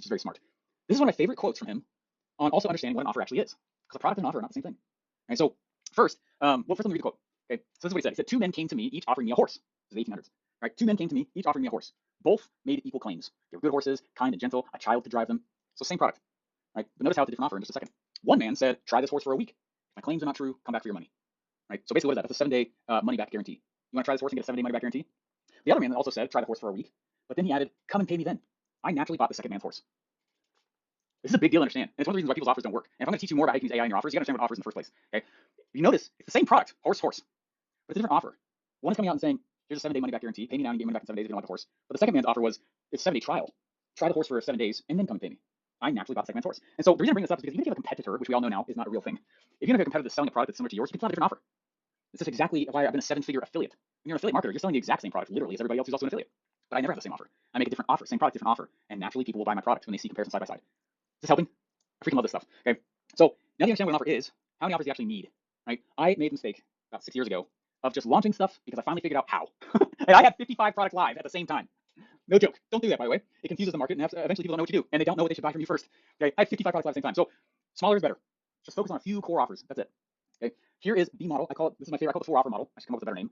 just very smart. This is one of my favorite quotes from him on also understanding what an offer actually is, because a product and an offer are not the same thing. Right? So first, well, first let me read the quote. Okay, so this is what he said. He said, "Two men came to me, each offering me a horse." This is 1800s. Right? Two men came to me, each offering me a horse. Both made equal claims. They were good horses, kind and gentle, a child to drive them. So same product. Right? But notice how it's a different offer in just a second. One man said, "Try this horse for a week. If my claims are not true, come back for your money." Right? So basically, what is that? That's a 7-day money back guarantee. You want to try this horse and get a 7-day money back guarantee? The other man also said, "Try the horse for a week," but then he added, "Come and pay me then." I naturally bought the second man's horse. This is a big deal to understand. And it's one of the reasons why people's offers don't work. And if I'm going to teach you more about how you can use AI in your offers, you got to understand what offers in the first place. Okay? You notice it's the same product, horse, horse, but it's a different offer. One is coming out and saying, "Here's a 7-day money back guarantee. Pay me now and get money back in 7 days if you don't like the horse." But the second man's offer was, "It's a 7-day trial. Try the horse for 7 days and then come and pay me." I naturally bought the second man's horse. And so the reason I bring this up is because even if you have a competitor, which we all know now is not a real thing, if you have a competitor that's selling a product that's similar to yours, you can still have a different offer. This is exactly why I've been a 7-figure affiliate. When you're an affiliate marketer, you're selling the exact same product literally as everybody else who's also an affiliate. But I never have the same offer. I make a different offer, same product, different offer, and naturally people will buy my product when they see comparison side by side. Is this helping? I freaking love this stuff. Okay, so now that you understand what an offer is, how many offers do you actually need? Right? I made a mistake about 6 years ago of just launching stuff because I finally figured out how. And I had 55 products live at the same time. No joke. Don't do that, by the way. It confuses the market, and eventually people don't know what you do, and they don't know what they should buy from you first. Okay, I have 55 products live at the same time. So smaller is better. Just focus on a few core offers. That's it. Okay. Here is the model. I call it. This is my favorite. I call it the 4-offer model. I should come up with a better name.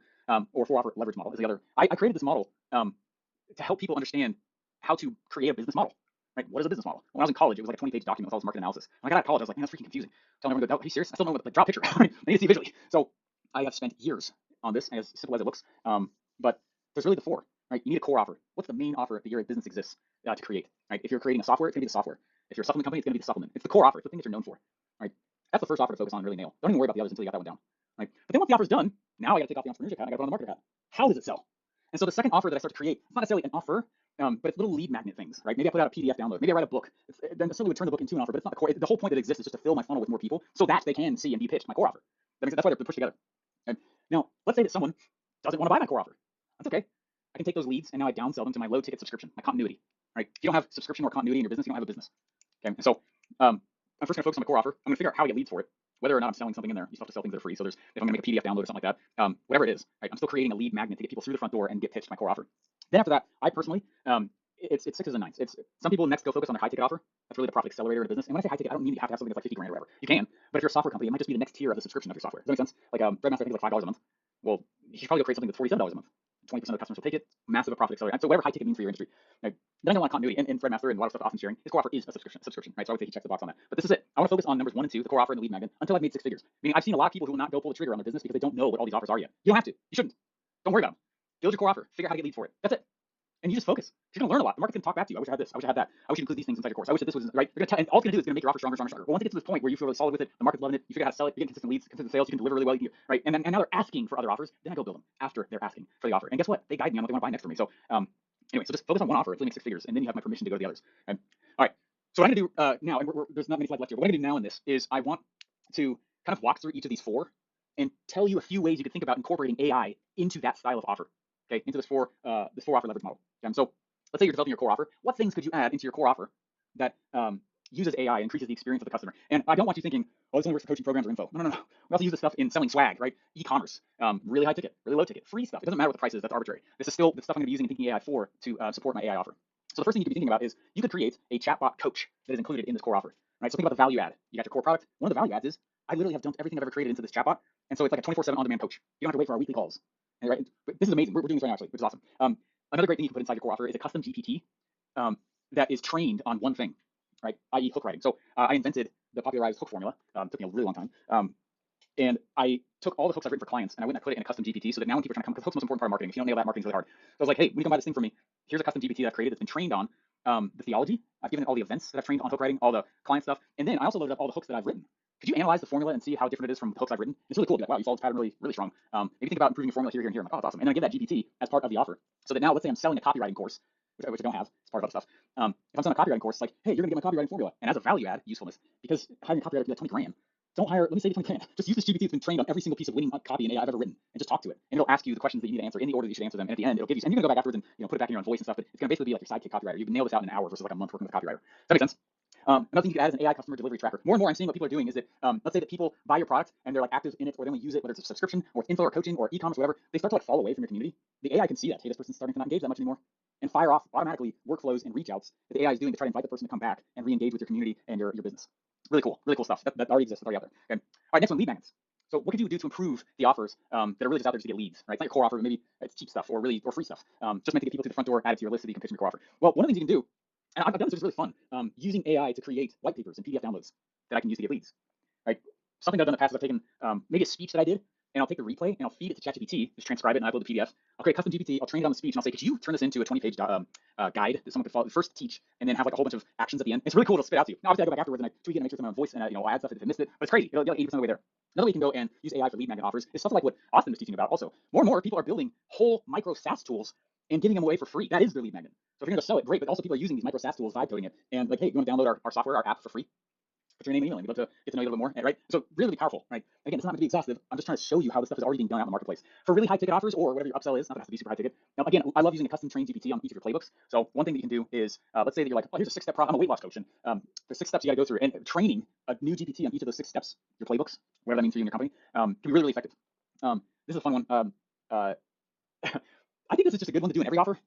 Or 4-offer leverage model is the other. I created this model to help people understand how to create a business model. Right? What is a business model? When I was in college, it was like a 20-page document with all this market analysis. When I got out of college, I was like, man, that's freaking confusing. Telling everyone, "Are you serious? I still don't know what, like, draw a picture. I need to see visually." So I have spent years on this, as simple as it looks. But there's really the 4. Right? You need a core offer. What's the main offer that your business exists to create? Right? If you're creating a software, it's gonna be the software. If you're a supplement company, it's gonna be the supplement. It's the core offer. It's the thing that you're known for. Right? That's the first offer to focus on and really nail. Don't even worry about the others until you got that one down. Right? But then once the offer's done, now I got to take off the entrepreneurship hat. I got to put on the marketer hat. How does it sell? And so the second offer that I start to create, it's not necessarily an offer, but it's little lead magnet things, right? Maybe I put out a PDF download. Maybe I write a book. Then I certainly would turn the book into an offer, but it's not the core. The whole point that it exists is just to fill my funnel with more people so that they can see and be pitched my core offer. That's why they're pushed together. Okay? Now, let's say that someone doesn't want to buy my core offer. That's okay. I can take those leads and now I downsell them to my low ticket subscription, my continuity. Right? If you don't have subscription or continuity in your business, you don't have a business. Okay. And so I'm first gonna focus on my core offer. I'm gonna figure out how I get leads for it. Whether or not I'm selling something in there, you still have to sell things that are free. So if I'm gonna make a PDF download or something like that, whatever it is, right? I'm still creating a lead magnet to get people through the front door and get pitched my core offer. Then after that, I personally, it's 6s and 9s. It's some people next go focus on their high ticket offer. That's really the profit accelerator in a business. And when I say high ticket, I don't mean you have to have something that's like 50 grand or whatever. You can, but if you're a software company, it might just be the next tier of the subscription of your software. Does that make sense? Like Breadmaster, I think is like $5 a month. Well, you should probably go create something that's $47 a month. 20% of the customers will take it. Massive profit accelerator. So whatever high ticket means for your industry. Right? Then I don't want continuity. And Breadmaster and a lot of stuff often sharing, his core offer is a subscription, right? So I would say he checks the box on that. But this is it. I want to focus on numbers 1 and 2, the core offer and the lead magnet, until I've made 6 figures. Meaning I've seen a lot of people who will not go pull the trigger on their business because they don't know what all these offers are yet. You don't have to. You shouldn't. Don't worry about them. Build your core offer. Figure out how to get leads for it. That's it. And you just focus. You're gonna learn a lot. The market's gonna talk back to you. I wish I had this. I wish I had that. I wish you include these things inside your course. I wish that this was right. You're gonna tell, and all it's gonna do is gonna make your offer stronger, stronger, stronger. But once it gets to this point where you feel really solid with it, the market's loving it, you figure out how to sell it, you get consistent leads, consistent sales, you can deliver really well, right? And now they're asking for other offers. Then I go build them after they're asking for the offer. And guess what? They guide me on what they want to buy next for me. So anyway, so just focus on one offer until you make 6 figures, and then you have my permission to go to the others. All right. So what I'm gonna do now, and there's not many slides left here. What I'm gonna do now in this is I want to kind of walk through each of these 4 and tell you a few ways you could think about incorporating AI into that style of offer. Okay, into this 4-offer leverage model. Okay, so let's say you're developing your core offer. What things could you add into your core offer that uses AI and increases the experience of the customer? And I don't want you thinking, oh, this only works for coaching programs or info. No. We also use this stuff in selling swag, right? E-commerce, really high ticket, really low ticket, free stuff. It doesn't matter what the price is. That's arbitrary. This is still the stuff I'm going to be using in Thinking AI 4 to support my AI offer. So the first thing you could be thinking about is you could create a chatbot coach that is included in this core offer, right? So think about the value add. You got your core product. One of the value adds is I literally have dumped everything I've ever created into this chatbot, and so it's like a 24/7 on-demand coach. You don't have to wait for our weekly calls. Right? But this is amazing. We're doing this right now, actually, which is awesome. Another great thing you can put inside your core offer is a custom GPT that is trained on one thing, right? I.e. hook writing. So I invented the popularized hook formula. Took me a really long time. And I took all the hooks I've written for clients and I went and I put it in a custom GPT so that now when people are trying to come, because hook's the most important part of marketing. If you don't nail that, marketing's really hard. So I was like, hey, when you come buy this thing for me, here's a custom GPT that I've created that's been trained on the theology. I've given it all the events that I've trained on hook writing, all the client stuff. And then I also loaded up all the hooks that I've written. Could you analyze the formula and see how different it is from the hooks I've written? It's really cool. Be like, wow, you followed this pattern really, really strong. Maybe think about improving your formula here and here. I'm like, oh, that's awesome. And then I give that GPT as part of the offer. So that now, let's say I'm selling a copywriting course, which I don't have. It's part of other stuff. If I'm selling a copywriting course, like, hey, you're gonna get my copywriting formula. And as a value add, usefulness, because hiring a copywriter can be like 20 grand. Don't hire, let me save you 20 grand. Just use this GPT that's been trained on every single piece of winning copy in AI I've ever written and just talk to it. And it'll ask you the questions that you need to answer in the order that you should answer them. And at the end, it'll give you, and you're gonna go back afterwards and put it back in your own voice and stuff, but it's gonna basically be like your sidekick copywriter. You can nail this out in an hour versus like a month working with a copywriter. Does that make sense? Another thing you can add is an AI customer delivery tracker. More and more, I'm seeing what people are doing is that let's say that people buy your product and they're like active in it, or they only use it, whether it's a subscription or info or coaching or e-commerce, whatever. They start to like fall away from your community. The AI can see that, hey, this person's starting to not engage that much anymore, and fire off automatically workflows and reach outs that the AI is doing to try to invite the person to come back and re-engage with your community and your business. Really cool stuff. That already exists. That's already out there. Okay. All right, next one, lead magnets. So what could you do to improve the offers that are really just out there to get leads, right? It's not your core offer, but maybe it's cheap stuff or free stuff, just meant to get people to the front door, add it to your list so that you can pitch them your core offer. Well, one of the things you can do, and I've done this, which is really fun, using AI to create white papers and PDF downloads that I can use to get leads, right? Something I've done in the past is I've taken maybe a speech that I did, and I'll take the replay and I'll feed it to ChatGPT, just transcribe it and upload the PDF. I'll create a custom GPT, I'll train it on the speech, and I'll say, could you turn this into a 20-page guide that someone could follow, first teach, and then have like a whole bunch of actions at the end. It's really cool to spit out to you. Now, obviously, I go back afterwards and I tweak it and make sure it's in my own voice, and I'll add stuff if I missed it, but it's crazy. It'll get 80% of the way there. Another way you can go and use AI for lead magnet offers is stuff like what Austin was teaching about also. More and more people are building whole micro SaaS tools and giving them away for free. That is their lead magnet. So if you're going to sell it, great, but also people are using these micro SaaS tools, vibe coding it, and like, hey, you want to download our software, our app for free? Put your name and email in. We'd love to get to know you a little bit more, right? So really powerful, right? Again, it's not meant to be exhaustive. I'm just trying to show you how this stuff is already being done out in the marketplace for really high ticket offers or whatever your upsell is. Not that it has to be super high ticket. Now, again, I love using a custom trained GPT on each of your playbooks. So one thing that you can do is, let's say that you're like, oh, here's a 6-step problem. I'm a weight loss coach, and there's 6 steps you got to go through, and training a new GPT on each of those 6 steps, your playbooks, whatever that means for you and your company, can be really, really effective. This is a fun one. I think this is just a good one to do in every offer,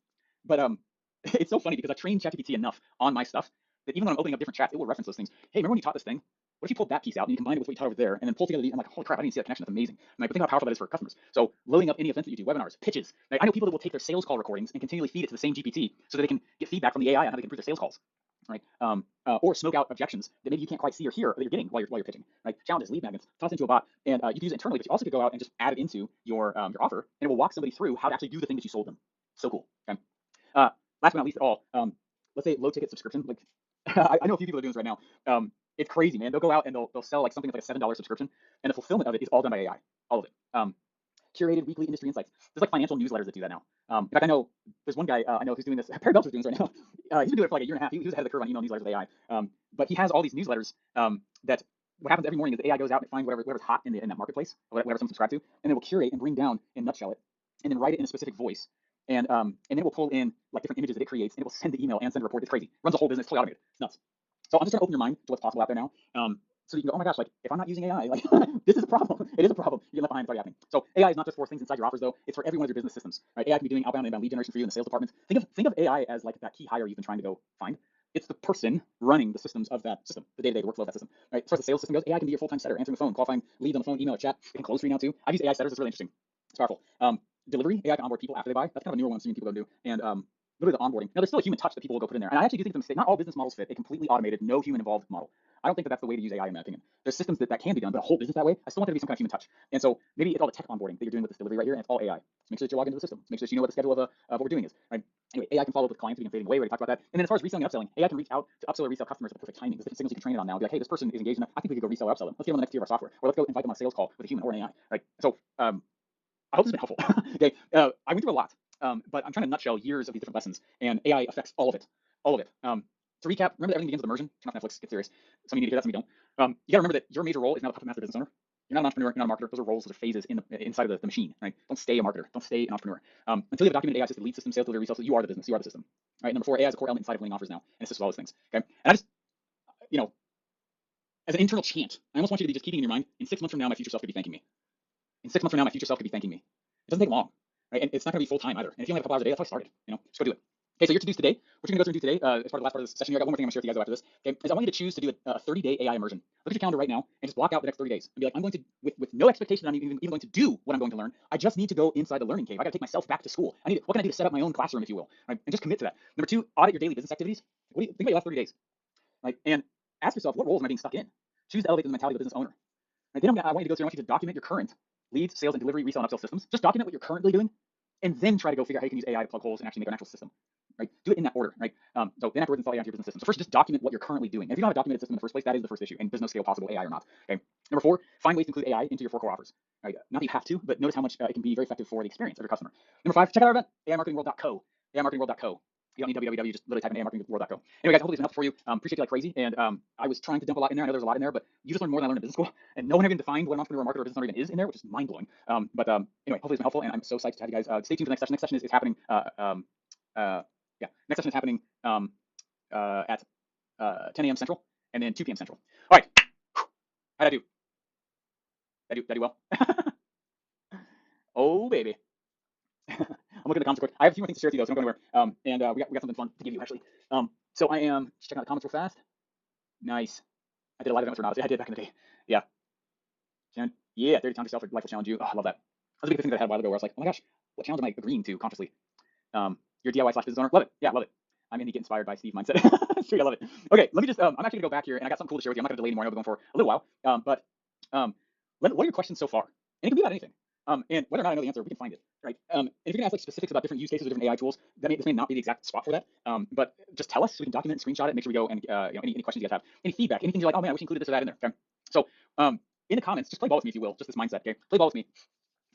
but it's so funny because I trained ChatGPT enough on my stuff that even when I'm opening up different chats, it will reference those things. Hey, remember when you taught this thing? What if you pulled that piece out and you combined it with what you taught over there and then pull together I'm like, holy crap, I didn't see that connection. That's amazing. And like, think how powerful that is for customers. So loading up any events that you do, webinars, pitches. Like, I know people that will take their sales call recordings and continually feed it to the same GPT so that they can get feedback from the AI on how they can improve their sales calls, right? Or smoke out objections that maybe you can't quite see or hear or that you're getting while you're pitching, right? Challenges, lead magnets, toss into a bot, and you can use it internally, but you also could go out and just add it into your offer, and it will walk somebody through how to actually do the thing that you sold them. So cool. Okay. Last but not least at all, let's say low ticket subscription. Like I know a few people are doing this right now. It's crazy, man. They'll go out and they'll sell like something like a $7 subscription, and the fulfillment of it is all done by AI, all of it. Curated weekly industry insights. There's like financial newsletters that do that now. In fact, I know there's one guy I know who's doing this. Perry Belcher's doing this right now. He's been doing it for like a year and a half. He was ahead of the curve on email newsletters with AI. But he has all these newsletters that what happens every morning is the AI goes out and finds whatever's hot in that marketplace, whatever someone's subscribed to, and it will curate and bring down and nutshell it, and then write it in a specific voice. And then it will pull in like different images that it creates, and it will send the email and send a report. It's crazy. It runs a whole business, totally automated. It's nuts. So I'm just trying to open your mind to what's possible out there now. So you can go, oh my gosh, like if I'm not using AI, like this is a problem. It is a problem. You get left behind. It's already happening. So AI is not just for things inside your offers though. It's for every one of your business systems, right? AI can be doing outbound and inbound lead generation for you in the sales department. Think of AI as like that key hire you've been trying to go find. It's the person running the systems of that system, the day-to-day workflow of that system, right? As far as the sales system goes, AI can be your full-time setter, answering the phone, qualifying leads on the phone, email, chat. It can close for you now too. I've used AI setters. It's really interesting. It's powerful. Delivery, AI can onboard people after they buy. That's kind of a newer one I'm seeing people go do. And literally the onboarding. Now there's still a human touch that people will go put in there. And I actually do think it's a mistake. Not all business models fit a completely automated, no human involved model. I don't think that that's the way to use AI in my opinion. There's systems that can be done, but a whole business that way, I still want there to be some kind of human touch. And so maybe it's all the tech onboarding that you're doing with this delivery right here, and it's all AI. So make sure that you're logged into the system. Make sure that you know what the schedule of what we're doing is. Right? Anyway, AI can follow up with clients. We can fade away. We talked about that. And then as far as reselling and upselling, AI can reach out to upsell or resell customers at the perfect timing. There's different signals you can train it on now. Be like, hey, this person is engaged enough. I think we could go resell or upsell them. Let's get them on the next tier of our software, or let's go invite them on a sales call with a human or an AI. Right? So I hope this has been helpful. Okay, I went through a lot, but I'm trying to nutshell years of these different lessons, and AI affects all of it. All of it. To recap, remember that everything begins with immersion. Turn off Netflix. Get serious. Some of you need to hear that, some of you don't. You got to remember that your major role is not the puppet master business owner. You're not an entrepreneur. You're not a marketer. Those are roles. Those are phases inside of the machine. Right? Don't stay a marketer. Don't stay an entrepreneur. Until you have a documented AI system, lead system, sales delivery, resale, you are the business. You are the system. Right? Number 4, AI is a core element inside of winning offers now, and assists with all those things. Okay. And I just, as an internal chant, I almost want you to be just keeping in your mind. In 6 months from now, my future self could be thanking me. In 6 months from now, my future self could be thanking me. It doesn't take long. Right? And it's not going to be full time either. And if you only have a couple hours a day, that's how I started. Just go do it. Okay, so your to-dos today, what you're gonna go through and do today, as part of the last part of this session here, I got one more thing I'm gonna share with you guys after this. Okay, is I want you to choose to do a 30-day AI immersion. Look at your calendar right now and just block out the next 30 days and be like, I'm going to, with no expectation that I'm even going to do what I'm going to learn. I just need to go inside the learning cave. I gotta take myself back to school. What can I do to set up my own classroom, if you will, right? And just commit to that. Number 2, audit your daily business activities. What do you think about your last 30 days, right? And ask yourself, what roles am I being stuck in? Choose to elevate the mentality of the business owner. Right? Then I want you to go through. I want you to document your current leads, sales, and delivery, resale, and upsell systems. Just document what you're currently doing, and then try to go figure out how you can use AI to plug holes and actually make an actual system. Right? Do it in that order, right? So then afterwards install AI into your business system. So first, just document what you're currently doing. If you don't have a documented system in the first place, that is the first issue, and there's no scale possible, AI or not. Okay. Number 4, find ways to include AI into your 4 core offers. Right? Not that you have to, but notice how much it can be very effective for the experience of your customer. Number 5, check out our event, aimarketingworld.co. aimarketingworld.co. You don't need www, just literally type in aimarketingworld.co. Anyway, guys, hopefully it's enough for you. Appreciate you like crazy, and I was trying to dump a lot in there. I know there's a lot in there, but you just learned more than I learned in business school, and no one even defined what an entrepreneur, marketer, or business owner even is in there, which is mind blowing. Anyway, hopefully it's been helpful, and I'm so psyched to have you guys. Stay tuned for the next session. Next session is happening. Next session is happening at 10 a.m. Central. and then 2 p.m. Central. All right. How'd I do? Did I do well? Oh, baby. I'm looking at the comments real quick. I have a few more things to share with you, though, so don't go anywhere. And we got something fun to give you, actually. So I am just checking out the comments real fast. Nice. I did a live event with Renato. I did back in the day. Yeah. Yeah, 30 times yourself for life will challenge you. Oh, I love that. That was a big thing that I had a while ago where I was like, oh my gosh, what challenge am I agreeing to consciously? You're DIY slash business owner. Love it. Yeah, love it. I'm in the get inspired by Steve mindset. Sweet, I love it. Okay, let me just, I'm actually gonna go back here and I got something cool to share with you. I'm not gonna delay anymore. I'll be going for a little while. What are your questions so far? And it can be about anything. And whether or not I know the answer, we can find it, right? And if you're gonna ask like specifics about different use cases or different AI tools, this may not be the exact spot for that. But just tell us so we can document and screenshot it, make sure we go and any questions you guys have, any feedback, anything you're like, oh man, I wish you included this or that in there. Okay. So in the comments, just play ball with me if you will, just this mindset. Okay, play ball with me.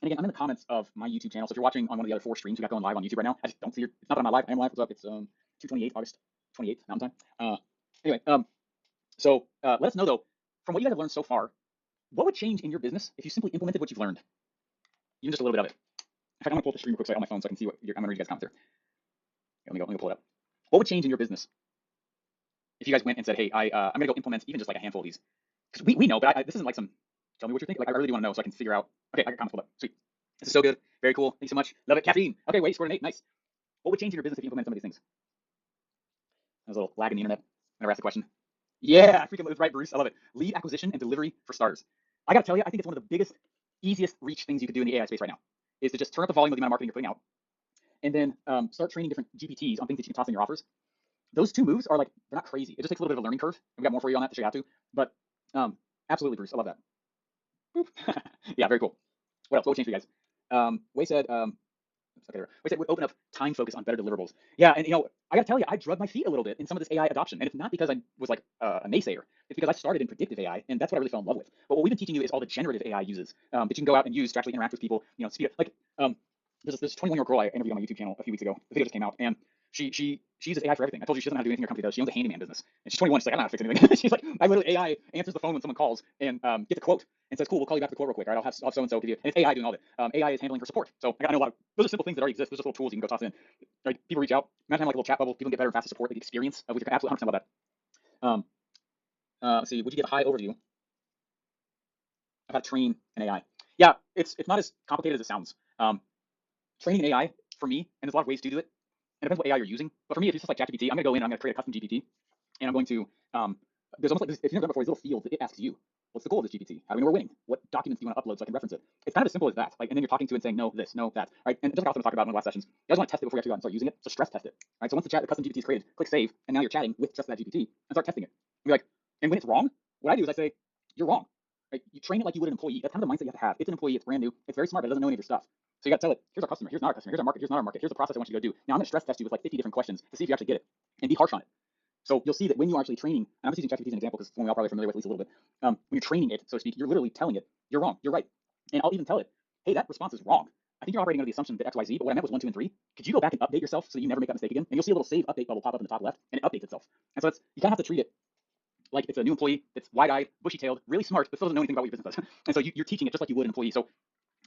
And again, I'm in the comments of my YouTube channel. So if you're watching on one of the other 4 streams we got going live on YouTube right now, I just don't see it's not that I'm not live. I am live. What's up? It's 2:28 August 28th Mountain Time. Anyway, so let us know though, from what you guys have learned so far, what would change in your business if you simply implemented what you've learned, even just a little bit of it. In fact, I'm gonna pull up the stream real quick on my phone so I can see what I'm gonna read you guys' comments here. Let me go pull it up. What would change in your business if you guys went and said, hey, I'm gonna go implement even just like a handful of these? Because we know, but this isn't like some tell me what you think. Like I really do want to know so I can figure out. Okay, I got comments pulled up. Sweet. This is so good. Very cool. Thanks so much. Love it. Caffeine. Okay, wait, scored an 8. Nice. What would change in your business if you implement some of these things? There's a little lag in the internet. I never asked the question. Yeah, freaking was right, Bruce. I love it. Lead acquisition and delivery for starters. I gotta tell you, I think it's one of the biggest, easiest reach things you could do in the AI space right now. Is to just turn up the volume of the amount of marketing you're putting out, and then start training different GPTs on things that you can toss in your offers. Those 2 moves are like they're not crazy. It just takes a little bit of a learning curve. We've got more for you on that to show you how to. But absolutely, Bruce. I love that. Yeah, very cool. What else? What would change for you guys? Wei said, we said would open up time focus on better deliverables. Yeah, and I gotta tell you, I drug my feet a little bit in some of this AI adoption, and it's not because I was like a naysayer. It's because I started in predictive AI, and that's what I really fell in love with. But what we've been teaching you is all the generative AI uses that you can go out and use to actually interact with people. Speed up. Like there's this 21-year-old girl I interviewed on my YouTube channel a few weeks ago. The video just came out, and she uses AI for everything. I told you she doesn't know how to do anything her company does. She owns a handyman business, and she's 21. She's like, I don't know how to fix anything. She's like, I literally AI answers the phone when someone calls and gets a quote and says, cool, we'll call you back with the quote real quick. All right, I'll have so and so give you. And it's AI doing all of it. AI is handling her support. So I know a lot of those are simple things that already exist. Those are just little tools you can go toss in. Right? People reach out. Imagine having like a little chat bubble. People can get better and faster support. Like the experience of which you can absolutely 100% love that. Let's see. Would you get a high overview of how to train an AI? Yeah, it's not as complicated as it sounds. Training an AI for me, and there's a lot of ways to do it. It depends what AI you're using. But for me, if it's just like ChatGPT, I'm gonna go in and I'm gonna create a custom GPT, and I'm going to there's almost like this, if you've never done it before, these little fields that it asks you, what's the goal of this GPT? How do we know we're winning? What documents do you want to upload so I can reference it? It's kind of as simple as that. Like, and then you're talking to it and saying no this, no that, right? And just like I was going to talk about in one of the last sessions, you guys want to test it before you actually go out and start using it. So stress test it, right? So once the custom GPT is created, click save, and now you're chatting with just that GPT and start testing it. And be like, and when it's wrong, what I do is I say, you're wrong. Right? You train it like you would an employee. That's kind of the mindset you have to have. It's an employee. It's brand new. It's very smart, but it doesn't know any of your stuff. So you got to tell it, here's our customer, here's not our customer, here's our market, here's not our market, here's the process I want you to go do. Now I'm going to stress test you with like 50 different questions to see if you actually get it, and be harsh on it. So you'll see that when you're actually training, and I'm just using ChatGPT as an example because it's one we're all probably familiar with at least a little bit. When you're training it, so to speak, you're literally telling it, you're wrong, you're right. And I'll even tell it, hey, that response is wrong. I think you're operating under the assumption that X, Y, Z, but what I meant was 1, 2, and 3. Could you go back and update yourself so that you never make that mistake again? And you'll see a little save update bubble pop up in the top left, and it updates itself. And so you kind of have to treat it like it's a new employee that's wide-eyed, bushy-tailed, really smart, but still doesn't know anything about what your business does. And so you're teaching it just like you would an employee. So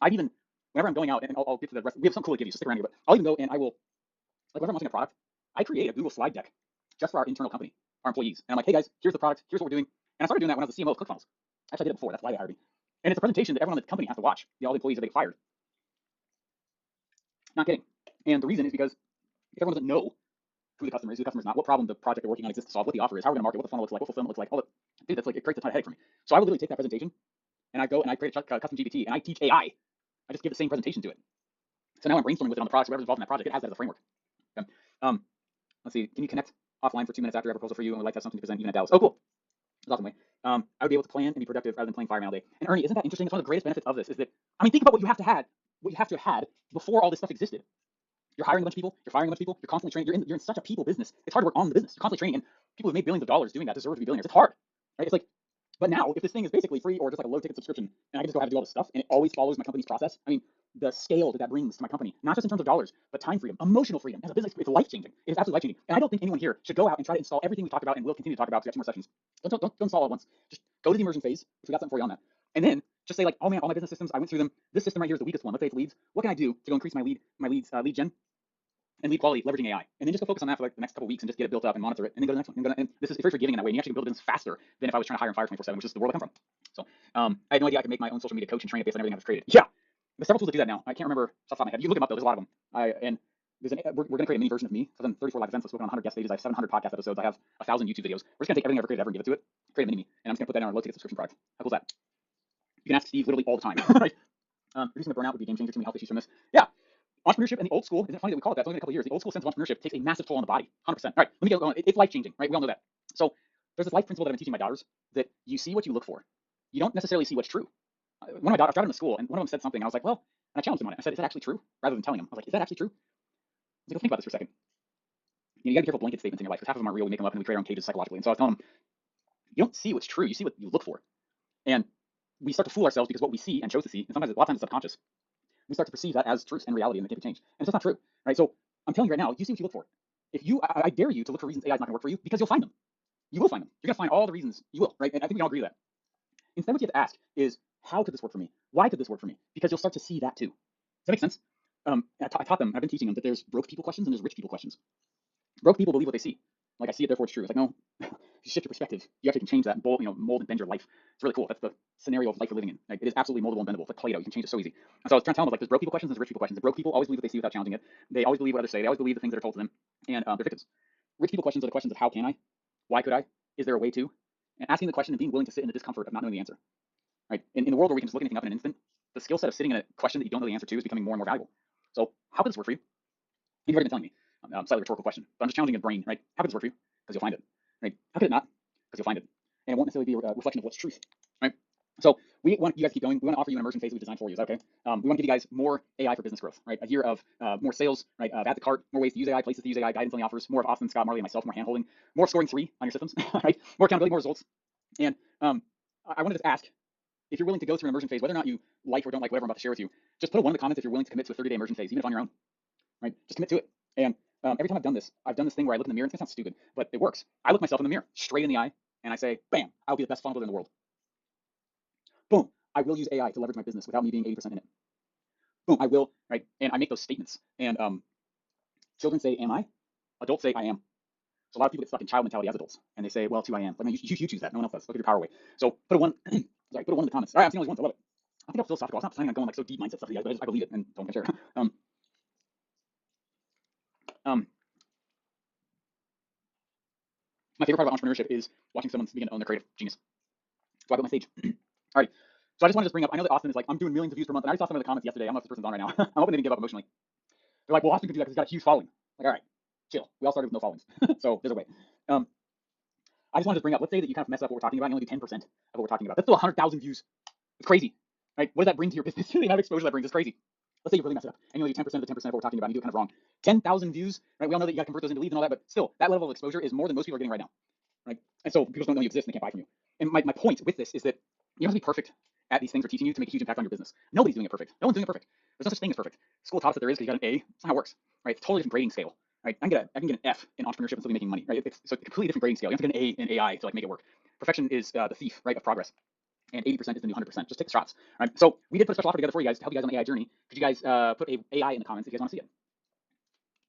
I've even, whenever I'm going out, and I'll get to the rest, we have something cool to give you, so stick around here, but I'll even go and I will, like whenever I'm launching a product, I create a Google slide deck just for our internal company, our employees. And I'm like, hey guys, here's the product, here's what we're doing. And I started doing that when I was the CMO of ClickFunnels. Actually, I did it before, that's why they hired me. And it's a presentation that everyone in the company has to watch, all the employees that they fired. Not kidding. And the reason is because if everyone doesn't know who the customer is, who the customer's not, what problem the project they're working on exists to solve, what the offer is, how we're gonna market, what the funnel looks like, what fulfillment looks like, all that, dude, that's like, it creates a ton of headache for me. So I would literally take that presentation and I go and I create a custom GPT and I teach AI. I just give the same presentation to it. So now I'm brainstorming with it on the product, whoever's involved in that project, it has that as a framework. Okay. Let's see, can you connect offline for 2 minutes after I have a proposal for you and would like to have something to present even at Dallas? Oh, cool. That's awesome. I would be able to plan and be productive rather than playing fireman all day. And Ernie, isn't that interesting? It's one of the greatest benefits of this is that, I mean, think about what you have to have had before all this stuff existed. You're hiring a bunch of people, you're firing a bunch of people, you're constantly training, you're in such a people business. It's hard to work on the business. You're constantly training, and people who've made billions of dollars doing that deserve to be billionaires. It's hard, right? It's like, but now if this thing is basically free or just like a low ticket subscription, and I can just go have to do all this stuff, and it always follows my company's process. I mean, the scale that brings to my company, not just in terms of dollars, but time freedom, emotional freedom. As a business, it's life changing. It is absolutely life changing. And I don't think anyone here should go out and try to install everything we talked about, and we'll continue to talk about. We got 2 more sessions. Don't install all at once. Just go to the immersion phase if we got something for you on that, and then just say like, oh man, all my business systems, I went through them. This system right here is the weakest one. Let's say it's leads. What can I do to go increase my lead gen? and lead quality leveraging AI, and then just go focus on that for like the next couple weeks and just get it built up and monitor it, and then go to the next one. And this is very forgiving in that way. And you actually can build a business faster than if I was trying to hire and fire 24/7, which is the world I come from. So I had no idea I could make my own social media coach and train it based on everything I've created. Yeah, there's several tools that do that now. I can't remember off the top of my head. You can look them up though. There's a lot of them. We're going to create a mini version of me. I've done 34 live events. I've spoken on 100 guest stages. I have 700 podcast episodes. I have 1,000 YouTube videos. We're just going to take everything I've ever created ever and give it to it, create a mini me, and I'm just going to put that in our low ticket subscription product. How cool is that? You can ask Steve literally all the time. Right? Reducing the burnout would be a game changer. Too many health issues from this. Yeah. Entrepreneurship and the old school, isn't it funny that we call it that? It's only been a couple years. The old school sense of entrepreneurship takes a massive toll on the body, 100%. All right, let me get going. It's life changing, right? We all know that. So there's this life principle that I've been teaching my daughters that you see what you look for. You don't necessarily see what's true. One of my daughters, I brought them to school, and one of them said something, and I was like, well, and I challenged them on it. I said, is that actually true? Rather than telling them, I was like, is that actually true? Like, think about this for a second. You gotta be careful blanket statements in your life, because half of them aren't real. We make them up and we create our own cages psychologically. And so I was telling them, you don't see what's true. You see what you look for. And we start to fool ourselves because what we see and chose to see, and sometimes a lot of times it's subconscious, we start to perceive that as truth and reality, and it can't be changed. And it's just not true, right? So I'm telling you right now, you see what you look for. If you, I dare you to look for reasons AI is not gonna work for you, because you'll find them. You will find them. You're gonna find all the reasons. You will, right? And I think we all agree with that. Instead, what you have to ask is, how could this work for me? Why could this work for me? Because you'll start to see that too. Does that make sense? I taught them, I've been teaching them that there's broke people questions and there's rich people questions. Broke people believe what they see. Like, I see it, therefore it's true. It's like, no, if you shift your perspective, you actually can change that and mold and bend your life. It's really cool. That's the scenario of life we're living in. Like, it is absolutely moldable and bendable. It's like Play-Doh. You can change it so easy. And so I was trying to tell them, like, there's broke people questions and there's rich people questions. The broke people always believe what they see without challenging it. They always believe what others say. They always believe the things that are told to them. And they're victims. Rich people questions are the questions of how can I? Why could I? Is there a way to? And asking the question and being willing to sit in the discomfort of not knowing the answer. Right? In the world where we can just look anything up in an instant, the skill set of sitting in a question that you don't know the answer to is becoming more and more valuable. So how could this work for you? You've already been telling me. Slightly rhetorical question, but I'm just challenging your brain, right? How could this work for you? Because you'll find it, right? How could it not? Because you'll find it, and it won't necessarily be a reflection of what's truth, right? So we want you guys to keep going. We want to offer you an immersion phase that we designed for you. Is that okay? We want to give you guys more AI for business growth, right? A year of more sales, right? Add to cart, more ways to use AI, places to use AI, guidance on the offers, more of Austin, Scott, Marley, and myself, more handholding, more scoring 3 on your systems, right? More accountability, more results. And I wanted to ask if you're willing to go through an immersion phase, whether or not you like or don't like whatever I'm about to share with you. Just put a 1 in the comments if you're willing to commit to a 30-day immersion phase, even if on your own, right? Just commit to it. And every time I've done this thing where I look in the mirror. It's gonna sound stupid, but it works. I look myself in the mirror, straight in the eye, and I say, "Bam! I'll be the best funnel builder in the world." Boom! I will use AI to leverage my business without me being 80% in it. Boom! I will, right? And I make those statements. And children say, "Am I?" Adults say, "I am." So a lot of people get stuck in child mentality as adults, and they say, "Well, too, I am." But you choose that. No one else does. Look at your power away. So put a 1. Sorry, put a 1 in the comments. All right, I'm seeing all these ones. I love it. I think I'm philosophical. I was not planning on going like so deep mindset stuff with you guys, but I believe it and don't share. My favorite part about entrepreneurship is watching someone begin to own their creative genius. So I built my stage. All right. So I just wanted to bring up, I know that Austin is like, I'm doing millions of views per month, and I saw some of the comments yesterday. I don't know if this person's on right now. I'm hoping they didn't give up emotionally. They're like, well, Austin could do that because he's got a huge following. Like, all right, chill. We all started with no followings. So there's a way. I just wanted to bring up, let's say that you kind of mess up what we're talking about and you only do 10% of what we're talking about. That's still 100,000 views. It's crazy, right? What does that bring to your business? The amount of exposure that brings is crazy. Let's say you really mess it up and you only do 10% of the 10% of what we're talking about and you do it kind of wrong. 10,000 views, right? We all know that you got to convert those into leads and all that, but still, that level of exposure is more than most people are getting right now, right? And so people don't know you exist and they can't buy from you. And my point with this is that you don't have to be perfect at these things we're teaching you to make a huge impact on your business. Nobody's doing it perfect. No one's doing it perfect. There's no such thing as perfect. School taught us that there is because you got an A. That's not how it works, right? It's a totally different grading scale, right? I can get an F in entrepreneurship and still be making money, right? It's a completely different grading scale. You have to get an A in AI to like make it work. Perfection is the thief, right, of progress. And 80% is the new 100%. Just take the shots, right? So we did put a special offer together for you guys to help you guys on the AI journey. Could you guys put a AI in the comments if you guys want to see it?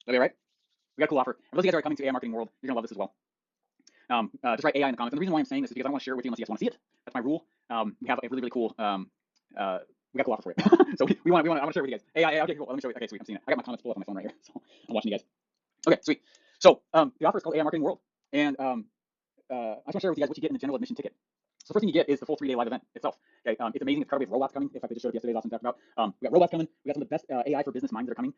That'd be right. We got a cool offer. And for those of you guys who are coming to AI Marketing World, you're gonna love this as well. Just write AI in the comments. And the reason why I'm saying this is because I want to share it with you unless you guys want to see it. That's my rule. We have a really cool. We got a cool offer for it. So I want to share it with you guys. AI, okay, cool. Let me show you. Okay, sweet. I'm seeing it. I got my comments pulled up on my phone right here, so I'm watching you guys. Okay, sweet. So the offer is called AI Marketing World, and I just want to share with you guys what you get in the general admission ticket. So the first thing you get is the full 3-day live event itself. Okay, it's amazing. It's incredible. We have robots coming. If I could just show up yesterday, Austin talked about. We got robots coming. We got some of the best AI for business minds that are coming.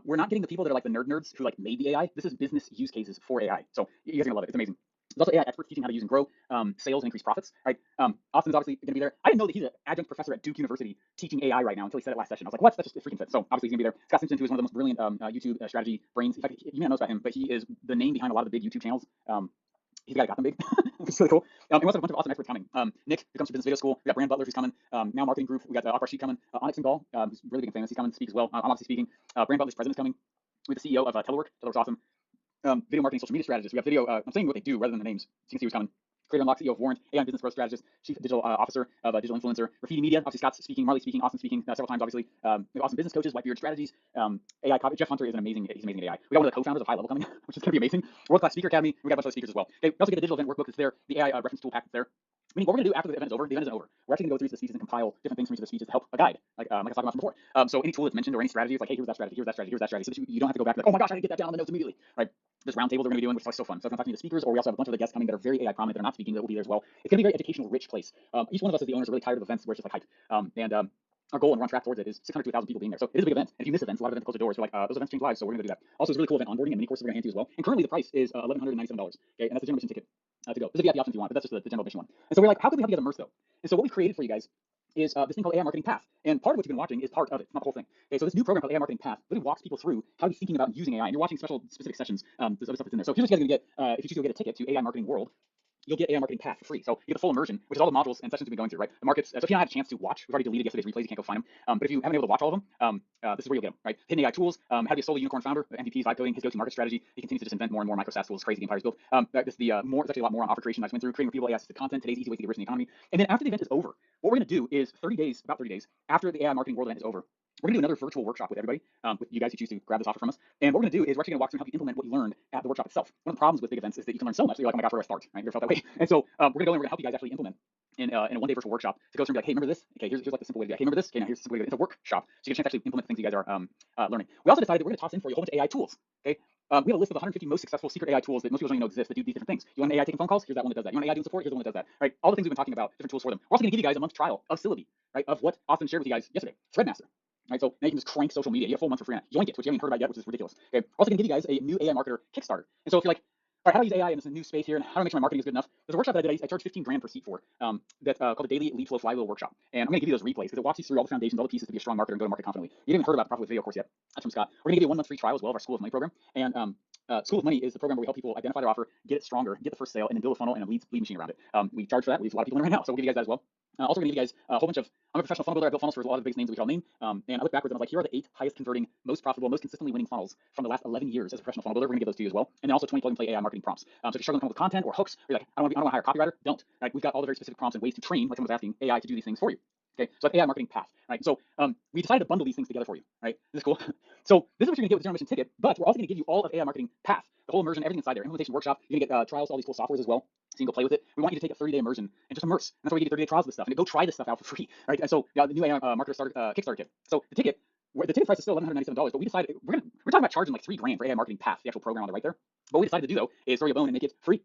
We're not getting the people that are like the nerds who like made the AI. This is business use cases for AI. So you guys are gonna love it. It's amazing. There's also AI experts teaching how to use and grow sales and increase profits. Right? Austin's obviously going to be there. I didn't know that he's an adjunct professor at Duke University teaching AI right now until he said it last session. I was like, what? That's just a freaking fit. So obviously he's going to be there. Scott Simpson, who is one of the most brilliant YouTube strategy brains. In fact, you may not know about him, but he is the name behind a lot of the big YouTube channels. He's the guy that got them big. It's really cool. And we also have a bunch of awesome experts coming. Nick, who comes from Business Video School. We got Brand Butler, who's coming. Now Marketing Group. We got Akbar Sheik coming. Onyx and Gall, who's really big and famous. He's coming to speak as well. I'm obviously speaking. Brand Butler's president's coming. With the CEO of Telework. Telework's awesome. Video marketing, social media strategist. We got video. I'm saying what they do rather than the names. So you can see who's coming. Creator Unlocked, CEO of Warrant, AI and business growth strategist, chief digital officer of Digital Influencer, Graffiti Media. Obviously, Scott's speaking, Marley speaking, Austin speaking several times. Obviously, awesome business coaches, Whitebeard Strategies, AI copy. Jeff Hunter is he's amazing AI. We got one of the co-founders of High Level coming, which is going to be amazing. World Class Speaker Academy. We got a bunch of other speakers as well. Okay, we also get the digital event workbook that's there, the AI reference tool pack that's there. Meaning, what we're going to do after the event is over, the event isn't over. We're actually going to go through the speeches and compile different things from each of the speeches to help a guide, like I was talking about from before. So any tool that's mentioned or any strategy, it's like, hey, here's that strategy, here's that strategy, here's that strategy, so that you don't have to go back and like, oh my gosh, I didn't get that down in the notes immediately, right? This roundtable they're going to be doing, which is like so fun. So I'm talking to the speakers, or we also have a bunch of the guests coming that are very AI prominent that are not speaking that will be there as well. It's going to be a very educational, rich place. Each one of us as the owners are really tired of events where it's just like hype. Our goal and we're on track towards it is 600 to 1,000 people being there. So it is a big event. And if you miss events, a lot of events close the doors. We're like, those events change lives, so we're going to do that. Also, it's a really cool event onboarding and mini courses we're going to hand you as well. And currently the price is $1,197. Okay, and that's a general admission ticket to go. There's a VIP option if you want, but that's just the general admission one. And so we're like, how can we help you guys immerse though? And so what we created for you guys is this thing called AI Marketing Path. And part of what you've been watching is part of it, not the whole thing. Okay, so this new program called AI Marketing Path really walks people through how to be thinking about using AI. And you're watching specific sessions. There's other stuff that's in there. So here's what you guys are going to get if you choose to go get a ticket to AI Marketing World. You'll get AI Marketing Path for free. So you get the full immersion, which is all the modules and sessions we've been going through, right? The markets. So if you don't have a chance to watch, we've already deleted yesterday's replays. You can't go find them. But if you haven't been able to watch all of them, this is where you'll get them, right? Hidden AI tools, how to be a solo unicorn founder, MVPs, vibe coding, his go-to market strategy. He continues to just invent more and more micro SaaS tools. Crazy, the empire's built. This is there's actually a lot more on offer creation I just went through, creating repeatable AI assisted content, today's easy way to get rich in the economy. And then after the event is over, what we're going to do is about 30 days after the AI Marketing World event is over, we're going to do another virtual workshop with everybody, with you guys who choose to grab this offer from us. And what we're going to do is we're actually going to walk through how you implement what you learned at the workshop itself. One of the problems with big events is that you can learn so much that you're like, oh my gosh, where do I start? Right? You ever felt that way? And so we're going to go in, we're going to help you guys actually implement in a one-day virtual workshop to go through and be like, hey, remember this? Okay, here's like the simple way to do it. Hey, remember this? Okay, now here's the simple way to do it. It's a workshop. So you get a chance to actually implement the things you guys are learning. We also decided that we're going to toss in for you a whole bunch of AI tools. Okay. We have a list of 150 most successful secret AI tools that most people don't even know exist that do these different things. You want an AI taking phone calls? Here's that one that does that. You want an AI doing support? Here's the one that does that. Right? All the things we've been talking about, different tools for them. We're also going to give you guys a month trial of Syllabi, right? Of what Austin shared with you guys yesterday, Threadmaster. Right, so now you can just crank social media. You have a full month for free on it. Yoink it, which you haven't heard about yet, which is ridiculous. Okay, we're also going to give you guys a new AI marketer Kickstarter. And so if you're like, all right, how do I use AI in this new space here, and how do I make sure my marketing is good enough? There's a workshop that I did. I charged 15 grand per seat for. That's called the Daily Lead Flow Flywheel Workshop. And I'm going to give you those replays because it walks you through all the foundations, all the pieces to be a strong marketer and go to market confidently. You haven't heard about the Profit with Video course yet. That's from Scott. We're going to give you a 1 month free trial as well of our School of Money program. And School of Money is the program where we help people identify their offer, get it stronger, get the first sale, and then build a funnel and a lead machine around it. We charge for that. We use a lot of people in right now, so we'll give you guys that as well. Also, going to give you guys a whole bunch of. I'm a professional funnel builder. I built funnels for a lot of the biggest names we can name. And I look backwards and I was like, here are the 8 highest converting, most profitable, most consistently winning funnels from the last 11 years as a professional funnel builder. We're going to give those to you as well. And then also 20 plug and play AI marketing prompts. So if you're struggling to come up with content or hooks, or you're like, I don't want to hire a copywriter, don't. Right? We've got all the very specific prompts and ways to train, like someone was asking, AI to do these things for you. Okay, so that's AI Marketing Path, right? So we decided to bundle these things together for you, right? This is cool. So this is what you're gonna get with the General Admission ticket, but we're also gonna give you all of AI Marketing Path, the whole immersion, everything inside there, implementation workshop. You're gonna get trials, all these cool softwares as well, so you can go play with it. We want you to take a 30-day immersion and just immerse. And that's why we give you 30-day trials of this stuff, and go try this stuff out for free, right? And so the new AI Marketer Kickstarter kit. So the ticket price is still $197, but we decided we're talking about charging like $3 grand for AI Marketing Path, the actual program on the right there. But what we decided to do though is throw you a bone and make it free.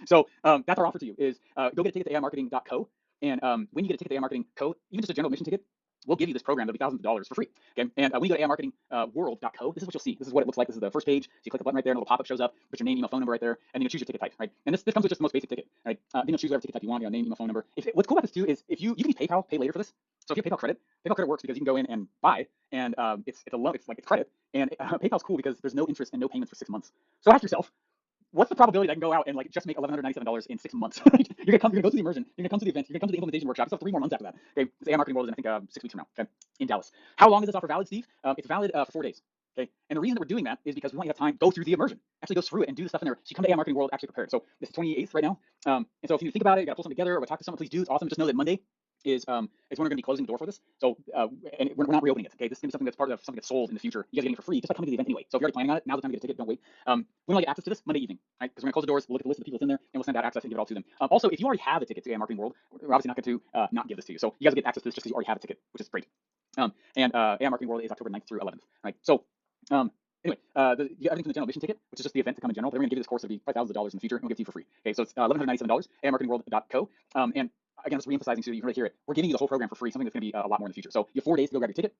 So that's our offer to you is go get a ticket to AImarketing.co. And when you get a ticket to AI Marketing Co, even just a general admission ticket, we'll give you this program that'll be thousands of dollars for free. Okay, and when you go to AImarketingworld.co, this is what you'll see. This is what it looks like. This is the first page. So you click the button right there, and a little pop-up shows up. Put your name, email, phone number right there, and then you choose your ticket type. Right, and this comes with just the most basic ticket. Right, then you'll choose whatever ticket type you want. Your name, email, phone number. What's cool about this too is if you can use PayPal, pay later for this. So if you have PayPal credit works because you can go in and buy, and it's a loan. It's credit, and PayPal's cool because there's no interest and no payments for 6 months. So ask yourself, what's the probability that I can go out and like just make $1,197 in 6 months? You're gonna go to the immersion, you're gonna come to the event, you're gonna come to the implementation workshop. It's 3 more months after that. Okay, this AI Marketing World is in, I think 6 weeks from now. Okay, in Dallas. How long is this offer valid, Steve? It's valid for 4 days. Okay, and the reason that we're doing that is because we want you to have time go through the immersion, actually go through it and do the stuff in there. So you come to AI Marketing World actually prepared. So this is 28th right now. And so if you think about it, you gotta pull something together or talk to someone, please do. It's awesome. Just know that Monday is when we're going to be closing the door for this. So and we're not reopening it. Okay, this is going to be something that's part of something that's sold in the future. You guys are getting it for free just by coming to the event anyway. So if you're already planning on it, now's the time to get a ticket. Don't wait. We want to get access to this Monday evening, right? Because we're going to close the doors. We'll look at the list of the people that's in there, and we'll send out access and give it all to them. Also, if you already have a ticket to AI Marketing World, we're obviously not going to not give this to you. So you guys get access to this just because you already have a ticket, which is great. And AI Marketing World is October 9th through 11th, right? So anyway, you get everything from the general admission ticket, which is just the event to come in general. Then we're going to give you this course that'll be probably thousands of dollars in the future, and we'll give it to you for free. Okay, so it's $1,197, AImarketingworld.co. And again, just reemphasizing so you can really hear it. We're giving you the whole program for free, something that's going to be a lot more in the future. So you have 4 days to go grab your ticket.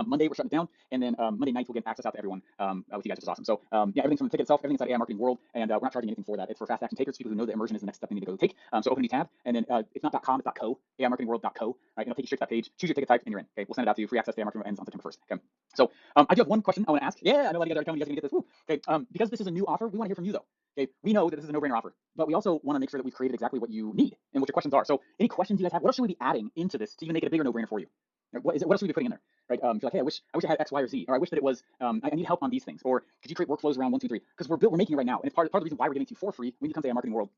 Monday we're shutting it down, and then Monday night we'll get access out to everyone with you guys, which is awesome. So yeah, everything's from the ticket itself, everything's at AI Marketing World, and we're not charging anything for that. It's for fast action takers, people who know the immersion is the next step they need to go take. So open a new tab, and then it's not .com, it's .co, AImarketingworld.co. Right, and it'll take you straight to that page. Choose your ticket type, and you're in. Okay, we'll send it out to you. Free access to AI Marketing ends on September 1st. Okay, so I do have one question I want to ask. Yeah, I know a lot of you guys are telling me you guys are going to get this. Woo. Okay, because this is a new offer, we want to hear from you though. Okay, we know that this is a no-brainer offer, but we also want to make sure that we've created exactly what you need and what your questions are. So any questions you guys have, what else should we be adding into this to even make it a bigger no-brainer for you? What else should we be putting in there? Right? If you're like, hey, I wish I had X, Y, or Z, or I wish that it was, I need help on these things, or could you create workflows around 1, 2, 3? Because we're making it right now, and it's part of the reason why we're giving it to you for free when you come to AI Marketing World.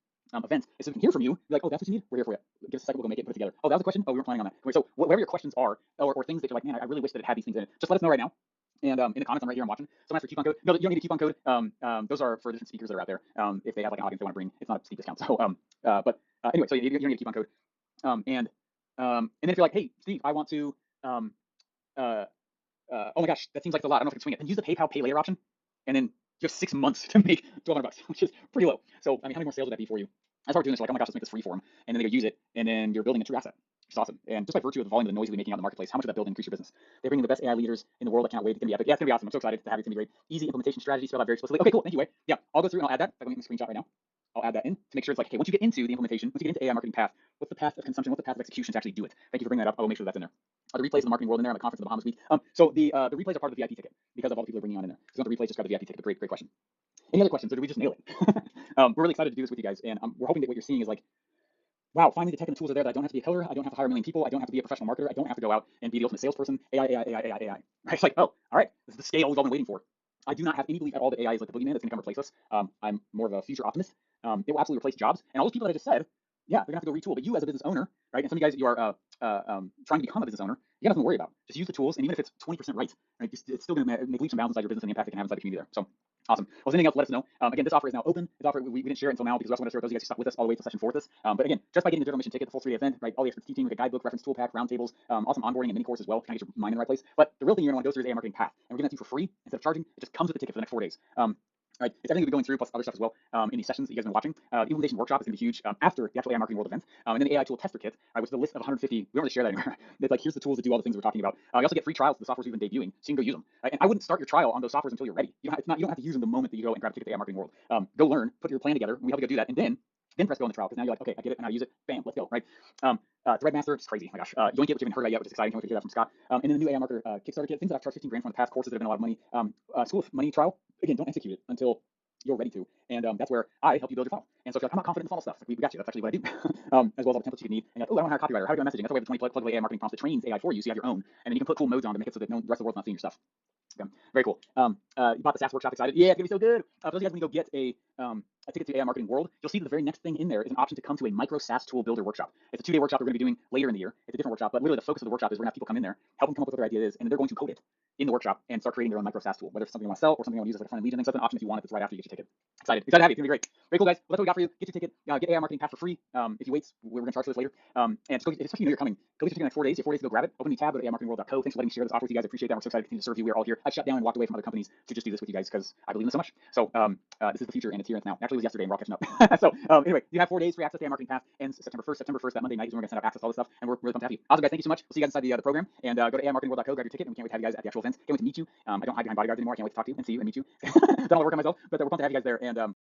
event is so we can hear from you. Be like, oh, that's what you need. We're here for you. Give us a second. We'll go make it and put it together. Oh, that was a question. Oh, we weren't planning on that. Anyway, so whatever your questions are, or things that you're like, man, I really wish that it had these things in it. Just let us know right now. And in the comments, I'm right here. I'm watching. Someone asked for coupon code. No, you don't need a coupon code. Those are for different speakers that are out there. If they have like an audience they want to bring, it's not a steep discount. So anyway, so you don't need a coupon code. And then if you're like, hey, Steve, I want to oh my gosh, that seems like a lot. I don't know if I can swing it. And use the PayPal Pay Later option, and then you have 6 months to make $1,200, which is pretty low. So I mean, how many more sales would that be for you? I started doing this like, oh my gosh, let's make this free for them, and then they go use it, and then you're building a true asset, which is awesome. And just by virtue of the volume of the noise we're making out in the marketplace, how much of that build increase your business? They bring in the best AI leaders in the world. I cannot wait. It's gonna be epic. Yeah, it's gonna be awesome. I'm so excited to have it. It's gonna be great. Easy implementation strategy spelled out very explicitly. Okay, cool. Thank you, Wei. Yeah, I'll go through and I'll add that. Let me make a screenshot right now. I'll add that in to make sure it's like, okay, once you get into the implementation, once you get into AI marketing path, what's the path of consumption? What's the path of execution to actually do it? Thank you for bringing that up. I will make sure that's in there. Are the replays of the marketing world in there on the conference in the Bahamas week? So the replays are part of the VIP ticket because of all the people are bringing on in there. If you want the replays, just grab the VIP ticket. But great question. Any other questions, or do we just nail it? We're really excited to do this with you guys, and we're hoping that what you're seeing is like, wow, finally the tech and the tools are there that I don't have to be a coder, I don't have to hire a million people, I don't have to be a professional marketer, I don't have to go out and be the ultimate salesperson. AI. Right? It's like, oh, all right, this is the scale we've all been waiting for. I do not have any belief at all that AI is like the boogeyman that's going to come replace us. I'm more of a future optimist. It will absolutely replace jobs, and all those people that I just said, yeah, they're gonna have to go retool. But you as a business owner, right? And some of you guys, you are trying to become a business owner, you got nothing to worry about. Just use the tools, and even if it's 20% right, it's still gonna make leaps and bounds inside your business and the impact it can have inside the community there. So awesome. Well, if anything else, let us know. Again, this offer is now open. This offer we didn't share it until now because we also want to share with those of you guys who stuck with us all the way to session 4 with us. But again, just by getting the Digital Mission ticket, the full 3-day event, right? All the experts teaching, with a guidebook, reference tool pack, roundtables, awesome onboarding and mini course as well. Kind of get your mind in the right place. But the real thing you're gonna want to go through is AI marketing path, and we're giving that to you for free instead of charging. It just comes with the ticket for the next 4 days. Right, it's everything we'll be going through plus other stuff as well in these sessions that you guys have been watching. The implementation workshop is going to be huge after the actual AI marketing world event. And then the AI tool tester kit, which is a list of 150. We don't really share that anymore. It's like, here's the tools that do all the things we're talking about. You also get free trials of the softwares we've been debuting, so you can go use them. Right? And I wouldn't start your trial on those softwares until you're ready. You don't have to use them the moment that you go and grab a ticket to the AI marketing world. Go learn, put your plan together, and we help you go do that, and then press go on the trial, because now you're like, okay, I get it, and how to use it. Bam, let's go, right? Threadmaster, it's crazy. Oh my gosh. Yoink it, which you haven't heard about yet, which is exciting. Can't wait to hear that from Scott. And then the new AI marketer Kickstarter kit, things that I've charged 15 grand for in the past, courses that have been a lot of money. School of Money trial. Again, don't execute it until you're ready to, and that's where I help you build your funnel. And so if you're like, I'm not confident in funnel stuff, like, we got you. That's actually what I do, as well as all the templates you can need. And you're like, oh, I don't have a copywriter. How do I messaging? That's why we have the 20 plug AI marketing prompts that trains AI for you, so you have your own, and then you can put cool modes on to make it so that the rest of the world's not seeing your stuff. Okay. Very cool. You bought the SaaS workshop, excited? Yeah, it's gonna be so good. For those of you guys when you go get a ticket to AI marketing world, you'll see that the very next thing in there is an option to come to a micro SaaS tool builder workshop. It's a 2-day workshop we're going to be doing later in the year. It's a different workshop, but literally the focus of the workshop is we're going to have people come in there, help them come up with what their idea is, and they're going to code it in the workshop and start creating their own micro SaaS tool, whether it's something you want to sell or something you want to use as like a front-end lead gen. So that's an option if you want it. That's right after you get your ticket. Excited to have you. It's gonna be great. Very cool, guys. Well, that's what we got for you. Get your ticket. Get AI marketing pass for free. If you wait, we're gonna charge for this later. And just go, especially you know you're coming. Go get your ticket in like 4 days. You have 4 days to go grab it. Open the tab, go to AImarketingworld.co. Thanks for letting me share this offer with you guys. I appreciate that. We're so excited to continue to serve you. We're all here. I shut down and walked away from other companies to just do this with you guys because I believe in this so much. So this is the future, and it's here and now. Actually, it was yesterday, and we're all catching up. So anyway, you have 4 days free access to AI marketing path. Ends September 1st. September 1st, that Monday night is when we're gonna send out access to all this stuff, and we're really pumped to have you. Awesome, guys. Thank you so much. We'll see you guys inside the program, and go to AImarketingworld.co. Grab your ticket, and we can't wait to have you guys at the actual events. Can't wait to meet you. I don't hide behind bodyguards anymore. I can't wait to talk to you and see you and meet you. Done all the work on myself, but we're pumped to have you guys there. And